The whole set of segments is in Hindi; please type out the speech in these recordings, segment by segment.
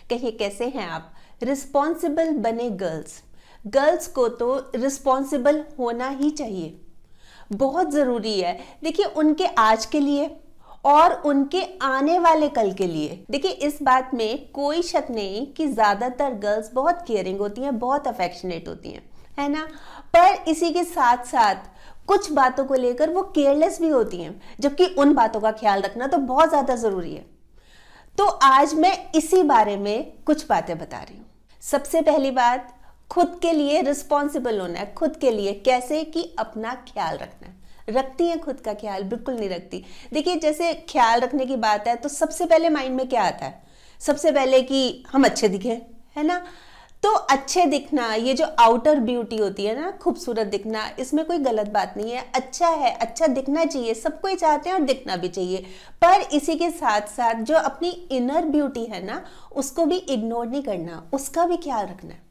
कहिए कैसे हैं आप। रिस्पॉन्सिबल बने गर्ल्स। गर्ल्स को तो रिस्पॉन्सिबल होना ही चाहिए, बहुत ज़रूरी है। देखिए उनके आज के लिए और उनके आने वाले कल के लिए। देखिए इस बात में कोई शक नहीं कि ज़्यादातर गर्ल्स बहुत केयरिंग होती हैं, बहुत अफेक्शनेट होती हैं, है ना। पर इसी के साथ साथ कुछ बातों को लेकर वो केयरलेस भी होती हैं, जबकि उन बातों का ख्याल रखना तो बहुत ज़्यादा ज़रूरी है। तो आज मैं इसी बारे में कुछ बातें बता रही हूँ। सबसे पहली बात, खुद के लिए रिस्पॉन्सिबल होना है। खुद के लिए कैसे कि अपना ख्याल रखना है। रखती है खुद का ख्याल? बिल्कुल नहीं रखती। देखिए जैसे ख्याल रखने की बात है तो सबसे पहले माइंड में क्या आता है? सबसे पहले कि हम अच्छे दिखें, है ना। तो अच्छे दिखना, ये जो आउटर ब्यूटी होती है ना, खूबसूरत दिखना, इसमें कोई गलत बात नहीं है। अच्छा है, अच्छा दिखना चाहिए, सब कोई चाहते हैं और दिखना भी चाहिए। पर इसी के साथ साथ जो अपनी इनर ब्यूटी है ना, उसको भी इग्नोर नहीं करना, उसका भी ख्याल रखना है।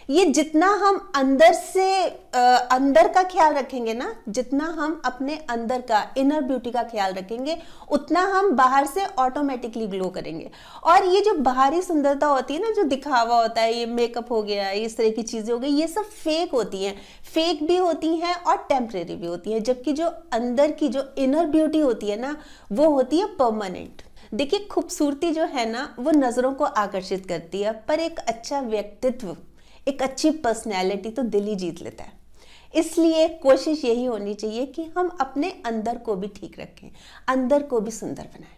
ये जितना हम अंदर से अंदर का ख्याल रखेंगे ना, जितना हम अपने अंदर का इनर ब्यूटी का ख्याल रखेंगे, उतना हम बाहर से ऑटोमेटिकली ग्लो करेंगे। और ये जो बाहरी सुंदरता होती है ना, जो दिखावा होता है, ये मेकअप हो गया, इस तरह की चीजें हो गई, ये सब फेक होती हैं। फेक भी होती हैं और टेम्परेरी भी होती हैं, जबकि जो अंदर की जो इनर ब्यूटी होती है ना, वो होती है परमानेंट। देखिए खूबसूरती जो है ना, वो नजरों को आकर्षित करती है, पर एक अच्छा व्यक्तित्व, एक अच्छी पर्सनैलिटी तो दिल ही जीत लेता है। इसलिए कोशिश यही होनी चाहिए कि हम अपने अंदर को भी ठीक रखें, अंदर को भी सुंदर बनाएं।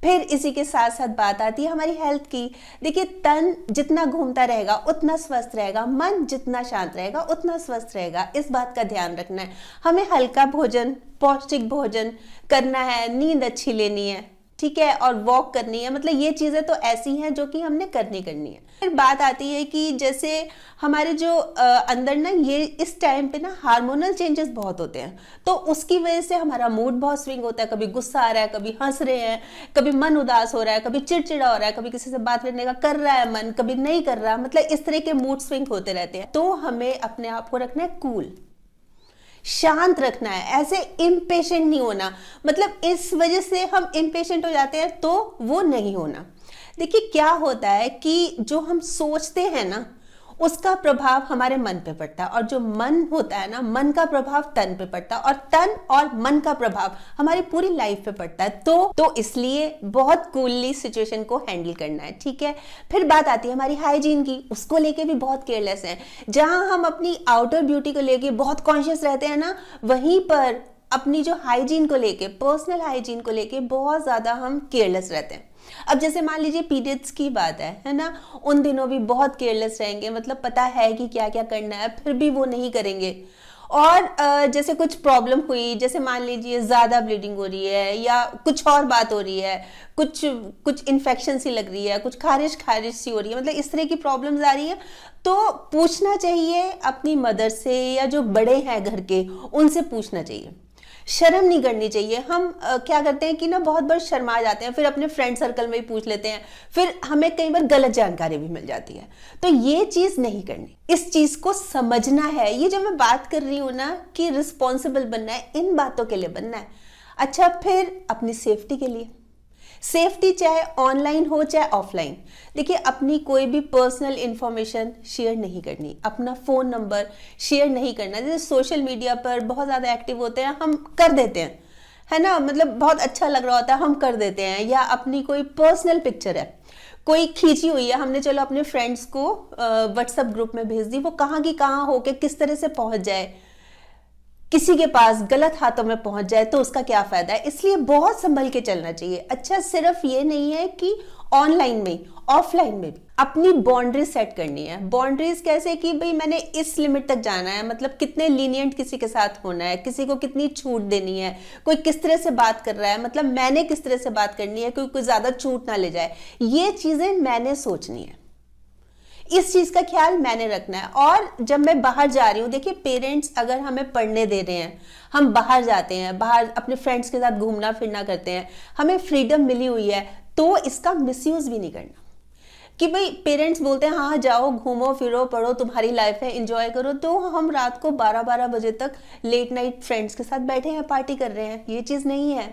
फिर इसी के साथ साथ बात आती है हमारी हेल्थ की। देखिए तन जितना घूमता रहेगा उतना स्वस्थ रहेगा, मन जितना शांत रहेगा उतना स्वस्थ रहेगा। इस बात का ध्यान रखना है। हमें हल्का भोजन, पौष्टिक भोजन करना है, नींद अच्छी लेनी है, ठीक है, और वॉक करनी है। मतलब ये चीजें तो ऐसी हैं जो कि हमने करनी है। फिर बात आती है कि जैसे हमारे जो अंदर ना, ये इस टाइम पे ना हार्मोनल चेंजेस बहुत होते हैं, तो उसकी वजह से हमारा मूड बहुत स्विंग होता है। कभी गुस्सा आ रहा है, कभी हंस रहे हैं, कभी मन उदास हो रहा है, कभी चिड़चिड़ा हो रहा है, कभी किसी से बात करने का कर रहा है मन, कभी नहीं कर रहा। मतलब इस तरह के मूड स्विंग होते रहते हैं। तो हमें अपने आप को रखना है कूल, शांत रखना है। ऐसे इम्पेशेंट नहीं होना, मतलब इस वजह से हम इम्पेशेंट हो जाते हैं, तो वो नहीं होना। देखिए क्या होता है कि जो हम सोचते हैं ना, उसका प्रभाव हमारे मन पे पड़ता है, और जो मन होता है ना, मन का प्रभाव तन पे पड़ता है, और तन और मन का प्रभाव हमारी पूरी लाइफ पे पड़ता है। तो इसलिए बहुत कूलली सिचुएशन को हैंडल करना है, ठीक है। फिर बात आती है हमारी हाइजीन की, उसको लेके भी बहुत केयरलेस हैं। जहां हम अपनी आउटर ब्यूटी को लेके बहुत कॉन्शियस रहते हैं ना, वहीं पर अपनी जो हाइजीन को लेके, पर्सनल हाइजीन को लेके बहुत ज्यादा हम केयरलेस रहते हैं। अब जैसे मान लीजिए पीरियड्स की बात है ना, उन दिनों भी बहुत केयरलेस रहेंगे। मतलब पता है कि क्या क्या करना है, फिर भी वो नहीं करेंगे। और जैसे कुछ प्रॉब्लम हुई, जैसे मान लीजिए ज्यादा ब्लीडिंग हो रही है, या कुछ और बात हो रही है, कुछ इन्फेक्शन सी लग रही है, कुछ खारिश सी हो रही है, मतलब इस तरह की प्रॉब्लम्स आ रही है, तो पूछना चाहिए अपनी मदर से, या जो बड़े हैं घर के, उनसे पूछना चाहिए। शर्म नहीं करनी चाहिए। हम क्या करते हैं कि ना, बहुत बार शर्मा जाते हैं, फिर अपने फ्रेंड सर्कल में ही पूछ लेते हैं, फिर हमें कई बार गलत जानकारी भी मिल जाती है। तो ये चीज नहीं करनी, इस चीज को समझना है। ये जो मैं बात कर रही हूं ना कि रिस्पॉन्सिबल बनना है, इन बातों के लिए बनना है। अच्छा, फिर अपनी सेफ्टी के लिए, सेफ्टी चाहे ऑनलाइन हो चाहे ऑफलाइन। देखिए अपनी कोई भी पर्सनल इंफॉर्मेशन शेयर नहीं करनी, अपना फोन नंबर शेयर नहीं करना। जैसे सोशल मीडिया पर बहुत ज्यादा एक्टिव होते हैं, हम कर देते हैं, है ना, मतलब बहुत अच्छा लग रहा होता है, हम कर देते हैं। या अपनी कोई पर्सनल पिक्चर है, कोई खींची हुई है, हमने चलो अपने फ्रेंड्स को व्हाट्सएप ग्रुप में भेज दी, वो कहाँ की कहाँ होके किस तरह से पहुंच जाए, किसी के पास गलत हाथों में पहुंच जाए तो उसका क्या फायदा है। इसलिए बहुत संभल के चलना चाहिए। अच्छा, सिर्फ ये नहीं है कि ऑनलाइन में, ऑफलाइन में भी अपनी बाउंड्रीज सेट करनी है। बाउंड्रीज कैसे कि भाई मैंने इस लिमिट तक जाना है, मतलब कितने लीनियंट किसी के साथ होना है, किसी को कितनी छूट देनी है, कोई किस तरह से बात कर रहा है, मतलब मैंने किस तरह से बात करनी है, कोई ज्यादा छूट ना ले जाए। ये चीजें मैंने सोचनी है, इस चीज का ख्याल मैंने रखना है। और जब मैं बाहर जा रही हूँ, देखिए पेरेंट्स अगर हमें पढ़ने दे रहे हैं, हम बाहर जाते हैं, बाहर अपने फ्रेंड्स के साथ घूमना फिरना करते हैं, हमें फ्रीडम मिली हुई है, तो इसका मिसयूज भी नहीं करना। कि भाई पेरेंट्स बोलते हैं हाँ जाओ घूमो फिरो पढ़ो तुम्हारी लाइफ है एंजॉय करो, तो हम रात को 12-12 बजे तक लेट नाइट फ्रेंड्स के साथ बैठे हैं, पार्टी कर रहे हैं। ये चीज नहीं है,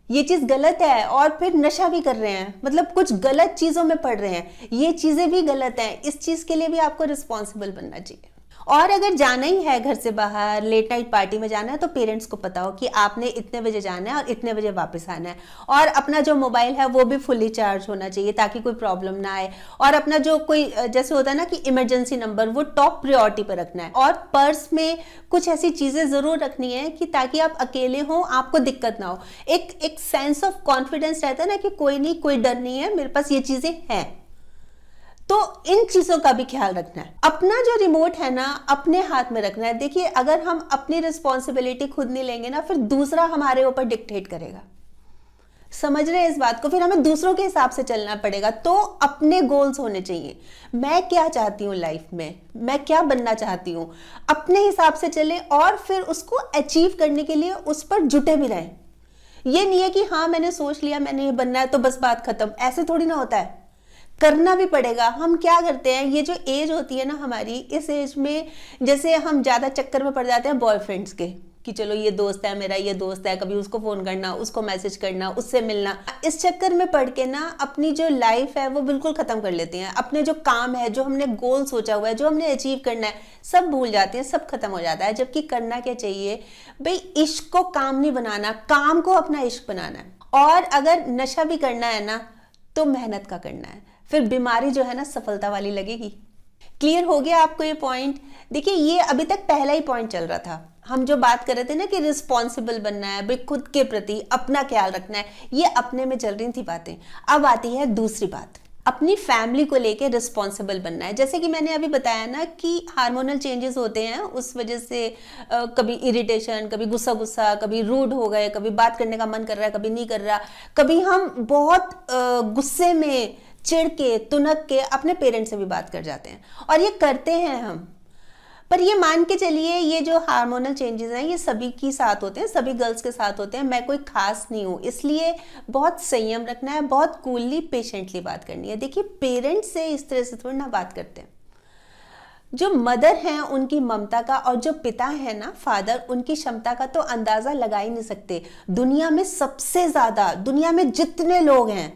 ये चीज गलत है, और फिर नशा भी कर रहे हैं, मतलब कुछ गलत चीजों में पड़ रहे हैं, ये चीजें भी गलत हैं। इस चीज के लिए भी आपको रिस्पॉन्सिबल बनना चाहिए। और अगर जाना ही है घर से बाहर, लेट नाइट पार्टी में जाना है, तो पेरेंट्स को पता हो कि आपने इतने बजे जाना है और इतने बजे वापस आना है। और अपना जो मोबाइल है वो भी फुल्ली चार्ज होना चाहिए ताकि कोई प्रॉब्लम ना आए। और अपना जो कोई जैसे होता है ना कि इमरजेंसी नंबर, वो टॉप प्रायोरिटी पर रखना है। और पर्स में कुछ ऐसी चीजें जरूर रखनी है कि ताकि आप अकेले हो, आपको दिक्कत ना हो। एक सेंस ऑफ कॉन्फिडेंस रहता है ना कि कोई नहीं, कोई डर नहीं है, मेरे पास ये चीजें हैं। तो इन चीजों का भी ख्याल रखना है। अपना जो रिमोट है ना, अपने हाथ में रखना है। देखिए, अगर हम अपनी रिस्पॉन्सिबिलिटी खुद नहीं लेंगे ना, फिर दूसरा हमारे ऊपर डिक्टेट करेगा। समझ रहे हैं इस बात को? फिर हमें दूसरों के हिसाब से चलना पड़ेगा। तो अपने गोल्स होने चाहिए, मैं क्या चाहती हूँ लाइफ में, मैं क्या बनना चाहती हूँ, अपने हिसाब से चले और फिर उसको अचीव करने के लिए उस पर जुटे भी रहें। ये नहीं है कि हाँ मैंने सोच लिया मैंने ये बनना है तो बस बात खत्म, ऐसे थोड़ी ना होता है, करना भी पड़ेगा। हम क्या करते हैं, ये जो एज होती है ना हमारी, इस एज में जैसे हम ज्यादा चक्कर में पड़ जाते हैं बॉयफ्रेंड्स के, कि चलो ये दोस्त है मेरा, ये दोस्त है, कभी उसको फोन करना, उसको मैसेज करना, उससे मिलना। इस चक्कर में पड़ के ना अपनी जो लाइफ है वो बिल्कुल खत्म कर लेते हैं। अपने जो काम है, जो हमने गोल सोचा हुआ है, जो हमने अचीव करना है, सब भूल जाते हैं, सब खत्म हो जाता है। जबकि करना क्या चाहिए भाई, इश्क को काम नहीं बनाना, काम को अपना इश्क बनाना है। और अगर नशा भी करना है ना, तो मेहनत का करना है, फिर बीमारी जो है ना सफलता वाली लगेगी। क्लियर हो गया आपको ये पॉइंट? देखिए, ये अभी तक पहला ही पॉइंट चल रहा था। हम जो बात कर रहे थे ना कि रिस्पॉन्सिबल बनना है भाई, खुद के प्रति अपना ख्याल रखना है, ये अपने में चल रही थी बातें। अब आती है दूसरी बात, अपनी फैमिली को लेके रिस्पॉन्सिबल बनना है। जैसे कि मैंने अभी बताया ना कि हार्मोनल चेंजेस होते हैं, उस वजह से कभी इरिटेशन, कभी गुस्सा गुस्सा, कभी रूड हो गए, कभी बात करने का मन कर रहा है, कभी नहीं कर रहा, कभी हम बहुत गुस्से में चिढ़ के तुनक के अपने पेरेंट्स से भी बात कर जाते हैं। और ये करते हैं हम, पर ये मान के चलिए ये जो हार्मोनल चेंजेस हैं ये सभी के साथ होते हैं, सभी गर्ल्स के साथ होते हैं, मैं कोई खास नहीं हूँ। इसलिए बहुत संयम रखना है, बहुत कूलली पेशेंटली बात करनी है। देखिए, पेरेंट्स से इस तरह से थोड़ी ना बात करते हैं। जो मदर हैं उनकी ममता का, और जो पिता है ना फादर, उनकी क्षमता का तो अंदाजा लगा ही नहीं सकते। दुनिया में सबसे ज्यादा, दुनिया में जितने लोग हैं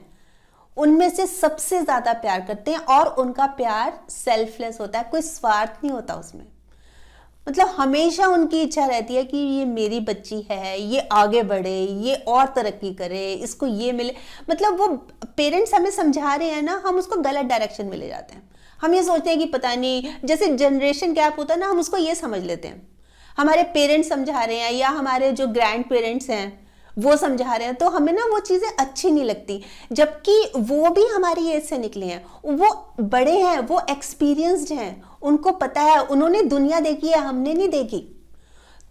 उनमें से सबसे ज्यादा प्यार करते हैं, और उनका प्यार सेल्फलेस होता है, कोई स्वार्थ नहीं होता उसमें। मतलब हमेशा उनकी इच्छा रहती है कि ये मेरी बच्ची है, ये आगे बढ़े, ये और तरक्की करे, इसको ये मिले। मतलब वो पेरेंट्स हमें समझा रहे हैं ना, हम उसको गलत डायरेक्शन में ले जाते हैं। हम ये सोचते हैं कि पता नहीं, जैसे जनरेशन गैप होता है ना, हम उसको ये समझ लेते हैं हमारे पेरेंट्स समझा रहे हैं, या हमारे जो ग्रैंड पेरेंट्स हैं वो समझा रहे हैं, तो हमें ना वो चीजें अच्छी नहीं लगती। जबकि वो भी हमारी एज से निकले हैं, वो बड़े हैं, वो एक्सपीरियंस्ड हैं, उनको पता है, उन्होंने दुनिया देखी है, हमने नहीं देखी।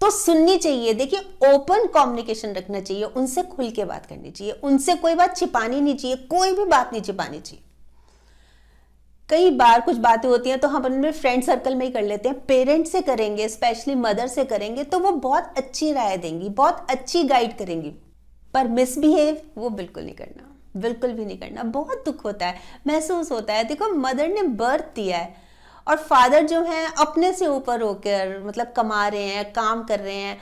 तो सुननी चाहिए। देखिए, ओपन कम्युनिकेशन रखना चाहिए, उनसे खुल के बात करनी चाहिए, उनसे कोई बात छिपानी नहीं चाहिए, कोई भी बात नहीं छिपानी चाहिए। कई बार कुछ बातें होती हैं तो हम अपने फ्रेंड सर्कल में ही कर लेते हैं, पेरेंट्स से करेंगे, स्पेशली मदर से करेंगे तो वो बहुत अच्छी राय देंगी, बहुत अच्छी गाइड करेंगी। पर मिसबिहेव वो बिल्कुल नहीं करना, बिल्कुल भी नहीं करना। बहुत दुख होता है, महसूस होता है। देखो, मदर ने बर्थ दिया है और फादर जो हैं अपने से ऊपर होकर मतलब कमा रहे हैं, काम कर रहे हैं,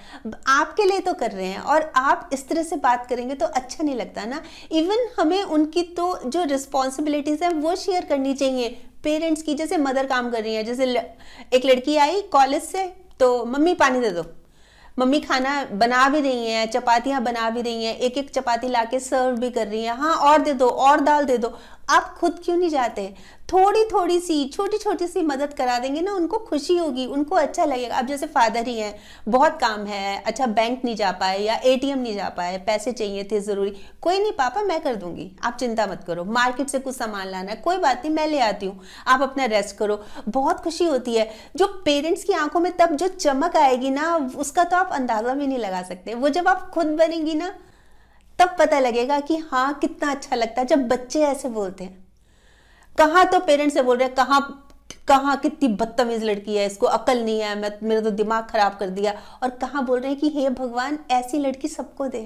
आपके लिए तो कर रहे हैं, और आप इस तरह से बात करेंगे तो अच्छा नहीं लगता ना। इवन हमें उनकी तो जो रिस्पॉन्सिबिलिटीज है वो शेयर करनी चाहिए पेरेंट्स की। जैसे मदर काम कर रही है, जैसे एक लड़की आई कॉलेज से, तो मम्मी पानी दे दो, मम्मी खाना बना भी रही हैं, चपातियां बना भी रही हैं, एक एक चपाती लाके सर्व भी कर रही हैं, हाँ और दे दो, और दाल दे दो। आप खुद क्यों नहीं जाते? थोड़ी थोड़ी सी, छोटी छोटी सी मदद करा देंगे ना, उनको खुशी होगी, उनको अच्छा लगेगा। अब जैसे फादर ही हैं, बहुत काम है, अच्छा बैंक नहीं जा पाए या एटीएम नहीं जा पाए, पैसे चाहिए थे जरूरी, कोई नहीं पापा मैं कर दूंगी, आप चिंता मत करो, मार्केट से कुछ सामान लाना है, कोई बात नहीं मैं ले आती हूँ, आप अपना रेस्ट करो। बहुत खुशी होती है। जो पेरेंट्स की आंखों में तब जो चमक आएगी ना, उसका तो आप अंदाजा भी नहीं लगा सकते। वो जब आप खुद बनेंगी ना, तब पता लगेगा कि हाँ कितना अच्छा लगता है जब बच्चे ऐसे बोलते हैं। कहाँ तो पेरेंट्स से बोल रहे हैं, कहाँ कितनी बदतमीज लड़की है, इसको अकल नहीं है, मेरा तो दिमाग खराब कर दिया, और कहाँ बोल रहे हैं कि हे भगवान ऐसी लड़की सबको दे।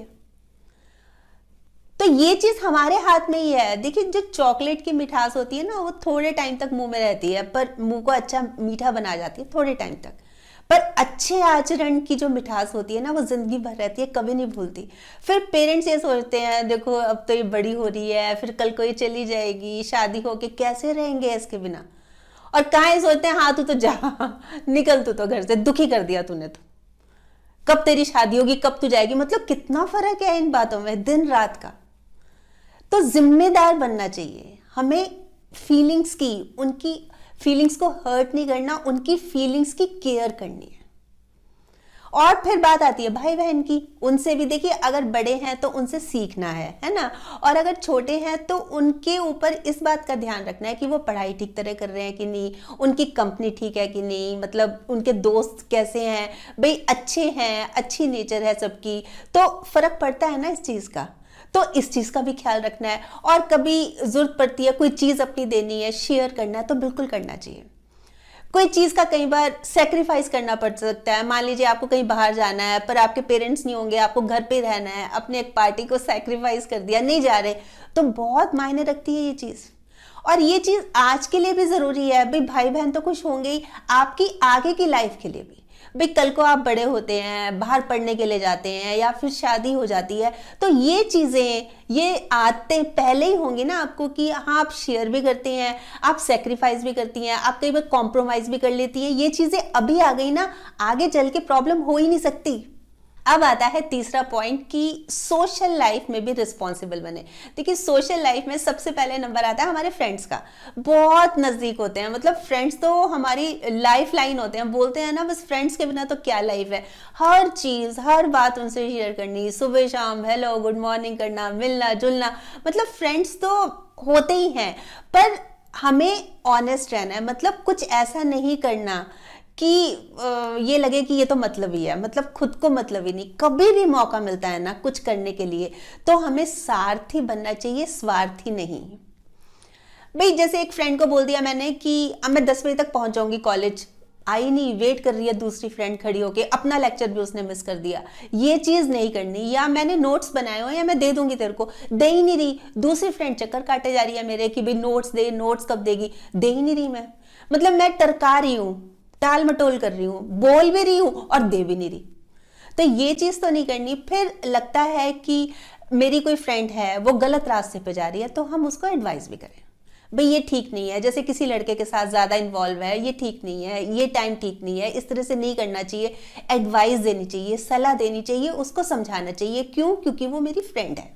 तो ये चीज हमारे हाथ में ही है। देखिए, जो चॉकलेट की मिठास होती है ना, वो थोड़े टाइम तक मुंह में रहती है, पर मुंह को अच्छा मीठा बना जाती है थोड़े टाइम तक। पर अच्छे आचरण की जो मिठास होती है ना, वो जिंदगी भर रहती है, कभी नहीं भूलती। फिर पेरेंट्स ये सोचते हैं देखो अब तो ये बड़ी हो रही है, फिर कल को ये चली जाएगी, शादी होके कैसे रहेंगे इसके बिना। और कहाँ ये सोचते हैं हाँ तू तो जा निकल, तू तो घर से, दुखी कर दिया तूने तो, कब तेरी शादी होगी, कब तू जाएगी। मतलब कितना फर्क है इन बातों में, दिन रात का। तो जिम्मेदार बनना चाहिए हमें, फीलिंग्स की, उनकी फीलिंग्स को हर्ट नहीं करना, उनकी फीलिंग्स की केयर करनी है। और फिर बात आती है भाई बहन की, उनसे भी देखिए, अगर बड़े हैं तो उनसे सीखना है ना, और अगर छोटे हैं तो उनके ऊपर इस बात का ध्यान रखना है कि वो पढ़ाई ठीक तरह कर रहे हैं कि नहीं, उनकी कंपनी ठीक है कि नहीं, मतलब उनके दोस्त कैसे हैं, भाई अच्छे हैं, अच्छी नेचर है सबकी, तो फर्क पड़ता है ना इस चीज़ का। तो इस चीज़ का भी ख्याल रखना है। और कभी ज़रूरत पड़ती है, कोई चीज़ अपनी देनी है, शेयर करना है, तो बिल्कुल करना चाहिए। कोई चीज़ का कई बार सेक्रीफाइस करना पड़ सकता है। मान लीजिए आपको कहीं बाहर जाना है पर आपके पेरेंट्स नहीं होंगे, आपको घर पे रहना है, अपने एक पार्टी को सेक्रीफाइस कर दिया, नहीं जा रहे, तो बहुत मायने रखती है ये चीज़। और ये चीज़ आज के लिए भी ज़रूरी है भाई, भाई बहन तो खुश होंगे ही, आपकी आगे की लाइफ के लिए भी। भाई कल को आप बड़े होते हैं, बाहर पढ़ने के लिए जाते हैं, या फिर शादी हो जाती है, तो ये चीज़ें, ये आदतें पहले ही होंगी ना आपको कि हाँ आप शेयर भी करते हैं, आप सेक्रीफाइस भी करती हैं, आप कई बार कॉम्प्रोमाइज़ भी कर लेती हैं। ये चीज़ें अभी आ गई ना, आगे चल के प्रॉब्लम हो ही नहीं सकती। अब आता है तीसरा पॉइंट कि सोशल लाइफ में भी रिस्पॉन्सिबल बने। देखिए सोशल लाइफ में सबसे पहले नंबर आता है हमारे फ्रेंड्स का। बहुत नज़दीक होते हैं, मतलब फ्रेंड्स तो हमारी लाइफ लाइन होते हैं। बोलते हैं ना बस फ्रेंड्स के बिना तो क्या लाइफ है, हर चीज़ हर बात उनसे शेयर करनी, सुबह शाम हेलो गुड मॉर्निंग करना, मिलना जुलना, मतलब फ्रेंड्स तो होते ही हैं। पर हमें ऑनेस्ट रहना है, मतलब कुछ ऐसा नहीं करना कि ये लगे कि ये तो मतलब ही है, मतलब खुद को मतलब ही नहीं। कभी भी मौका मिलता है ना कुछ करने के लिए, तो हमें सारथी बनना चाहिए, स्वार्थी नहीं। भाई जैसे एक फ्रेंड को बोल दिया मैंने कि अब मैं 10 बजे तक पहुंच जाऊंगी कॉलेज, आई नहीं, वेट कर रही है दूसरी फ्रेंड खड़ी होके, अपना लेक्चर भी उसने मिस कर दिया। ये चीज़ नहीं करनी। या मैंने नोट्स बनाए हो या मैं दे दूंगी तेरे को, दे ही नहीं रही, दूसरी फ्रेंड चक्कर काटे जा रही है मेरे कि भाई नोट्स दे, नोट्स कब देगी, दे ही नहीं रही मैं। मतलब मैं टरका रही हूँ, टाल मटोल कर रही हूँ, बोल भी रही हूँ और दे भी नहीं रही। तो ये चीज़ तो नहीं करनी। फिर लगता है कि मेरी कोई फ्रेंड है वो गलत रास्ते पे जा रही है, तो हम उसको एडवाइस भी करें, भाई ये ठीक नहीं है, जैसे किसी लड़के के साथ ज़्यादा इन्वॉल्व है, ये ठीक नहीं है, ये टाइम ठीक नहीं है, इस तरह से नहीं करना चाहिए। एडवाइस देनी चाहिए, सलाह देनी चाहिए, उसको समझाना चाहिए। क्यों? क्योंकि वो मेरी फ्रेंड है।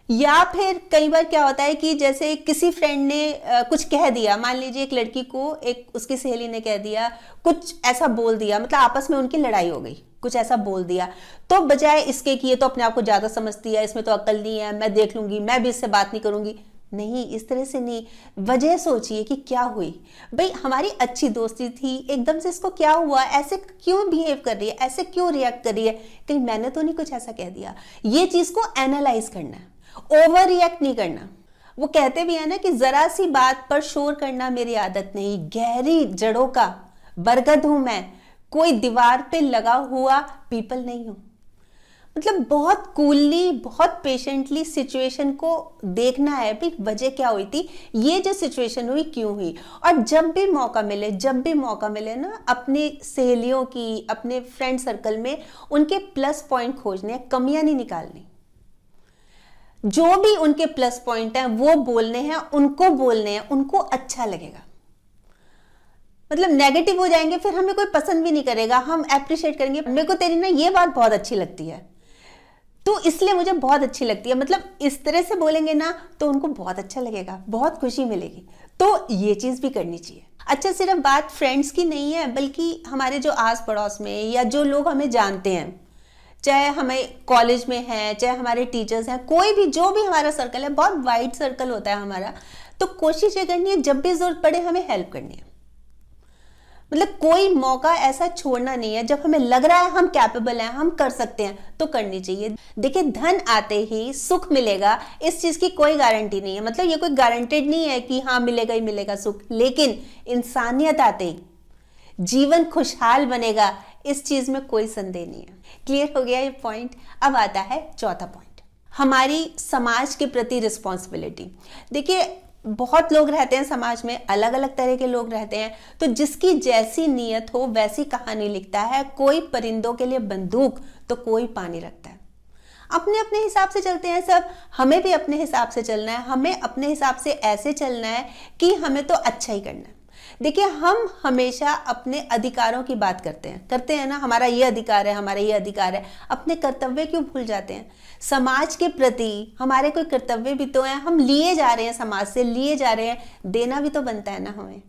या फिर कई बार क्या होता है कि जैसे किसी फ्रेंड ने कुछ कह दिया, मान लीजिए एक लड़की को एक उसकी सहेली ने कह दिया, कुछ ऐसा बोल दिया, मतलब आपस में उनकी लड़ाई हो गई, कुछ ऐसा बोल दिया, तो बजाय इसके कि ये तो अपने आप को ज़्यादा समझती है, इसमें तो अक्ल नहीं है, मैं देख लूंगी, मैं भी इससे बात नहीं करूंगी, नहीं, इस तरह से नहीं। वजह सोचिए कि क्या हुई। भाई हमारी अच्छी दोस्ती थी, एकदम से इसको क्या हुआ, ऐसे क्यों बिहेव कर रही है, ऐसे क्यों रिएक्ट कर रही है, कहीं मैंने तो नहीं कुछ ऐसा कह दिया। ये चीज़ को एनालाइज करना है, ओवर रिएक्ट नहीं करना। वो कहते भी है ना कि जरा सी बात पर शोर करना मेरी आदत नहीं, गहरी जड़ों का बरगद हूं मैं, कोई दीवार पे लगा हुआ पीपल नहीं हूं। मतलब बहुत कूलली, बहुत पेशेंटली सिचुएशन को देखना है भी, वजह क्या हुई थी, ये जो सिचुएशन हुई क्यों हुई। और जब भी मौका मिले, जब भी मौका मिले ना, अपनी सहेलियों की, अपने फ्रेंड सर्कल में उनके प्लस पॉइंट खोजने, कमियां नहीं निकालनी। जो भी उनके प्लस पॉइंट हैं वो बोलने हैं, उनको बोलने हैं, उनको अच्छा लगेगा। मतलब नेगेटिव हो जाएंगे फिर हमें कोई पसंद भी नहीं करेगा, हम अप्रिशिएट करेंगे, मेरे को तेरी ना ये बात बहुत अच्छी लगती है, तो इसलिए मुझे बहुत अच्छी लगती है, मतलब इस तरह से बोलेंगे ना तो उनको बहुत अच्छा लगेगा, बहुत खुशी मिलेगी। तो ये चीज़ भी करनी चाहिए। अच्छा, सिर्फ बात फ्रेंड्स की नहीं है, बल्कि हमारे जो आस पड़ोस में या जो लोग हमें जानते हैं, चाहे हमें कॉलेज में है, चाहे हमारे टीचर्स हैं, कोई भी, जो भी हमारा सर्कल है, बहुत वाइड सर्कल होता है हमारा, तो कोशिश ये करनी है जब भी जरूरत पड़े हमें हेल्प करनी है। मतलब कोई मौका ऐसा छोड़ना नहीं है, जब हमें लग रहा है हम कैपेबल हैं, हम कर सकते हैं, तो करनी चाहिए। देखिए धन आते ही सुख मिलेगा, इस चीज की कोई गारंटी नहीं है, मतलब ये कोई गारंटेड नहीं है कि हाँ मिलेगा ही मिलेगा सुख, लेकिन इंसानियत आते ही जीवन खुशहाल बनेगा, इस चीज में कोई संदेह नहीं है। क्लियर हो गया ये पॉइंट। अब आता है चौथा पॉइंट, हमारी समाज के प्रति रिस्पॉन्सिबिलिटी। देखिए बहुत लोग रहते हैं समाज में, अलग अलग तरह के लोग रहते हैं, तो जिसकी जैसी नीयत हो वैसी कहानी लिखता है। कोई परिंदों के लिए बंदूक तो कोई पानी रखता है। अपने अपने हिसाब से चलते हैं सब, हमें भी अपने हिसाब से चलना है। हमें अपने हिसाब से ऐसे चलना है कि हमें तो अच्छा ही करना है। देखिए, हम हमेशा अपने अधिकारों की बात करते हैं ना, हमारा ये अधिकार है, हमारा ये अधिकार है। अपने कर्तव्य क्यों भूल जाते हैं? समाज के प्रति हमारे कोई कर्तव्य भी तो हैं, हम लिए जा रहे हैं, समाज से लिए जा रहे हैं, देना भी तो बनता है ना। हमें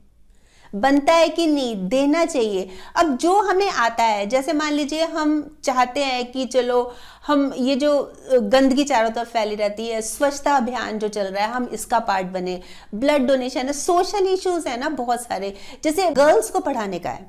बनता है कि नहीं? देना चाहिए। अब जो हमें आता है, जैसे मान लीजिए हम चाहते हैं कि चलो हम ये जो गंदगी चारों तरफ फैली रहती है, स्वच्छता अभियान जो चल रहा है, हम इसका पार्ट बने। ब्लड डोनेशन है, सोशल इश्यूज है ना बहुत सारे। जैसे गर्ल्स को पढ़ाने का है,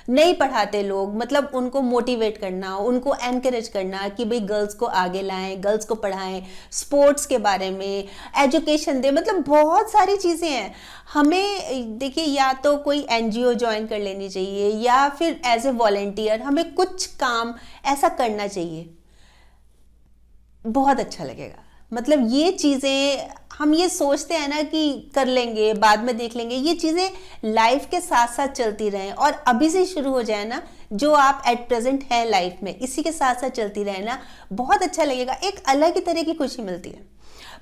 नहीं पढ़ाते लोग, मतलब उनको मोटिवेट करना, उनको एनकरेज करना कि भाई गर्ल्स को आगे लाएं, गर्ल्स को पढ़ाएं, स्पोर्ट्स के बारे में एजुकेशन दें, मतलब बहुत सारी चीज़ें हैं। हमें देखिए, या तो कोई एनजीओ ज्वाइन कर लेनी चाहिए या फिर एज ए वॉलेंटियर हमें कुछ काम ऐसा करना चाहिए, बहुत अच्छा लगेगा। मतलब ये चीज़ें हम ये सोचते हैं ना कि कर लेंगे, बाद में देख लेंगे, ये चीज़ें लाइफ के साथ साथ चलती रहें और अभी से शुरू हो जाए ना। जो आप एट प्रेजेंट हैं लाइफ में, इसी के साथ साथ चलती रहे ना, बहुत अच्छा लगेगा। एक अलग ही तरह की खुशी मिलती है।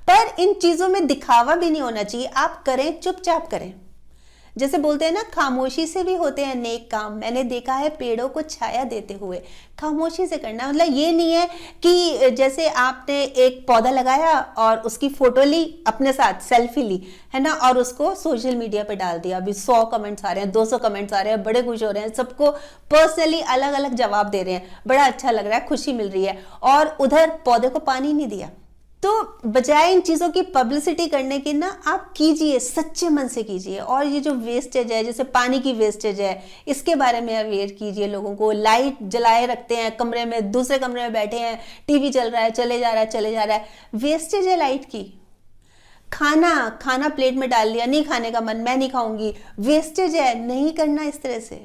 पर इन चीज़ों में दिखावा भी नहीं होना चाहिए। आप करें, चुपचाप करें। जैसे बोलते हैं ना, खामोशी से भी होते हैं नेक काम। मैंने देखा है पेड़ों को छाया देते हुए। खामोशी से करना मतलब ये नहीं है कि जैसे आपने एक पौधा लगाया और उसकी फोटो ली, अपने साथ सेल्फी ली, है ना, और उसको सोशल मीडिया पे डाल दिया। अभी 100 कमेंट्स आ रहे हैं, 200 कमेंट्स आ रहे हैं, बड़े खुश हो रहे हैं, सबको पर्सनली अलग अलग जवाब दे रहे हैं, बड़ा अच्छा लग रहा है, खुशी मिल रही है, और उधर पौधे को पानी नहीं दिया। तो बजाय इन चीज़ों की पब्लिसिटी करने की ना, आप कीजिए, सच्चे मन से कीजिए। और ये जो वेस्टेज है, जैसे पानी की वेस्टेज है, इसके बारे में अवेयर कीजिए लोगों को। लाइट जलाए रखते हैं कमरे में, दूसरे कमरे में बैठे हैं, टीवी चल रहा है, चले जा रहा है, वेस्टेज है लाइट की। खाना प्लेट में डाल लिया, नहीं खाने का मन, मैं नहीं खाऊंगी, वेस्टेज है, नहीं करना इस तरह से।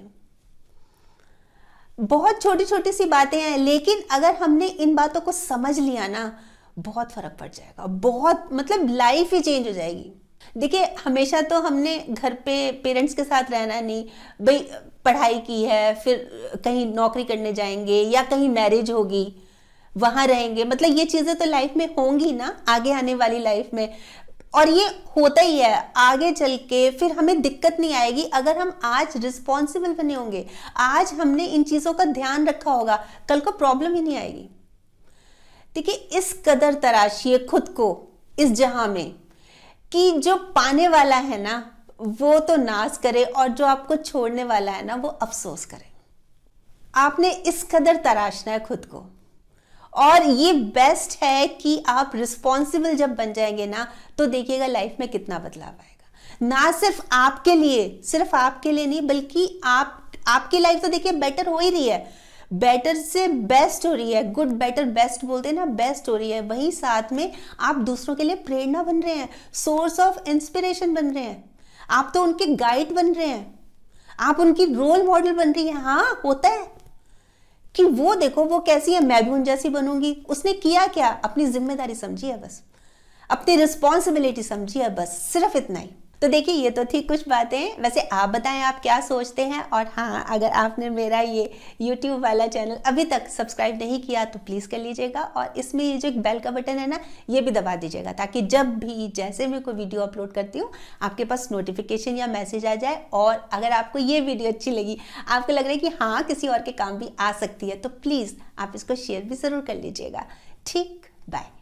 बहुत छोटी छोटी सी बातें हैं, लेकिन अगर हमने इन बातों को समझ लिया ना, बहुत फर्क पड़ जाएगा, बहुत, मतलब लाइफ ही चेंज हो जाएगी। देखिए, हमेशा तो हमने घर पे पेरेंट्स के साथ रहना नहीं, भाई पढ़ाई की है, फिर कहीं नौकरी करने जाएंगे या कहीं मैरिज होगी, वहां रहेंगे, मतलब ये चीजें तो लाइफ में होंगी ना, आगे आने वाली लाइफ में। और ये होता ही है, आगे चल के फिर हमें दिक्कत नहीं आएगी अगर हम आज रिस्पॉन्सिबल बने होंगे, आज हमने इन चीजों का ध्यान रखा होगा, कल को प्रॉब्लम ही नहीं आएगी। देखिए, इस कदर तराशिए खुद को इस जहां में कि जो पाने वाला है ना वो तो नाज करे, और जो आपको छोड़ने वाला है ना वो अफसोस करे। आपने इस कदर तराशना है खुद को। और ये बेस्ट है कि आप रिस्पॉन्सिबल जब बन जाएंगे ना, तो देखिएगा लाइफ में कितना बदलाव आएगा। ना सिर्फ आपके लिए नहीं, बल्कि आपकी लाइफ तो देखिए बेटर हो ही रही है, बेटर से बेस्ट हो रही है। गुड बेटर बेस्ट बोलते हैं ना, बेस्ट हो रही है। वहीं साथ में आप दूसरों के लिए प्रेरणा बन रहे हैं, सोर्स ऑफ इंस्पिरेशन बन रहे हैं, आप तो उनके गाइड बन रहे हैं, आप उनकी रोल मॉडल बन रही है। हाँ, होता है कि वो देखो वो कैसी है, मैं भी उन जैसी बनूंगी। उसने किया क्या? अपनी जिम्मेदारी समझी है, बस अपनी रिस्पॉन्सिबिलिटी समझी है, बस सिर्फ इतना ही। तो देखिए, ये तो थी कुछ बातें। वैसे आप बताएं आप क्या सोचते हैं। और हाँ, अगर आपने मेरा ये YouTube वाला चैनल अभी तक सब्सक्राइब नहीं किया तो प्लीज़ कर लीजिएगा, और इसमें ये जो एक बेल का बटन है ना, ये भी दबा दीजिएगा, ताकि जब भी जैसे मैं कोई वीडियो अपलोड करती हूँ आपके पास नोटिफिकेशन या मैसेज आ जाए। और अगर आपको ये वीडियो अच्छी लगी, आपको लग रहा है कि हाँ किसी और के काम भी आ सकती है, तो प्लीज़ आप इसको शेयर भी ज़रूर कर लीजिएगा। ठीक, बाय।